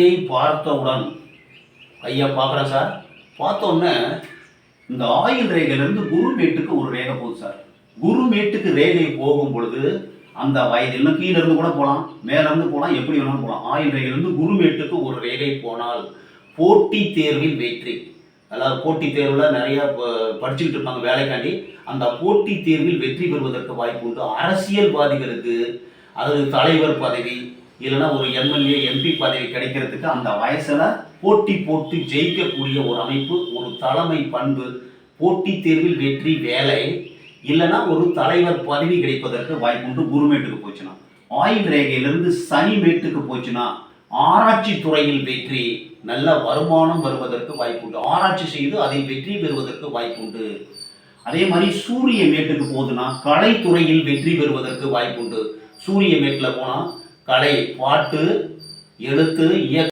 பார்த்தவுடன் ஐயா பார்க்குறேன் சார். பார்த்தோன்னே இந்த ஆயில் ரேகையிலேருந்து குருமேட்டுக்கு ஒரு ரேகை போகுது சார். குருமேட்டுக்கு ரேகை போகும் பொழுது அந்த வயது இன்னும் கீழே இருந்து கூட போகலாம், மேலேருந்து போகலாம், எப்படி வேணாலும் போகலாம். ஆயில் ரேகையிலேருந்து குருமேட்டுக்கு ஒரு ரேகை போனால் போட்டி தேர்வில் வெற்றி. அதாவது போட்டித் தேர்வில் நிறையா படிச்சுக்கிட்டு இருப்பாங்க வேலைக்காண்டி. அந்த போட்டித் தேர்வில் வெற்றி பெறுவதற்கு வாய்ப்பு உண்டு. அரசியல்வாதிகளுக்கு அதாவது தலைவர் பதவி இல்லைன்னா ஒரு எம்எல்ஏ எம்பி பதவி கிடைக்கிறதுக்கு அந்த வயசில் போட்டி போட்டு ஜெயிக்கக்கூடிய ஒரு அமைப்பு, ஒரு தலைமை பண்பு, போட்டித் தேர்வில் வெற்றி, வேலை இல்லைன்னா ஒரு தலைவர் பதவி கிடைப்பதற்கு வாய்ப்பு உண்டு. குருமேட்டுக்கு போச்சுன்னா, ஆயில் ரேகையிலிருந்து சனி மேட்டுக்கு போச்சுன்னா ஆராய்ச்சி துறையில் வெற்றி, நல்ல வருமானம் வருவதற்கு வாய்ப்பு உண்டு. ஆராய்ச்சி செய்து அதில் வெற்றி பெறுவதற்கு வாய்ப்பு உண்டு. அதே மாதிரி சூரிய மேட்டுக்கு போகுதுன்னா கலைத்துறையில் வெற்றி பெறுவதற்கு வாய்ப்பு உண்டு. சூரிய மேட்டில் போனால் கலை, பாட்டு, எழுத்து, இயக்கம்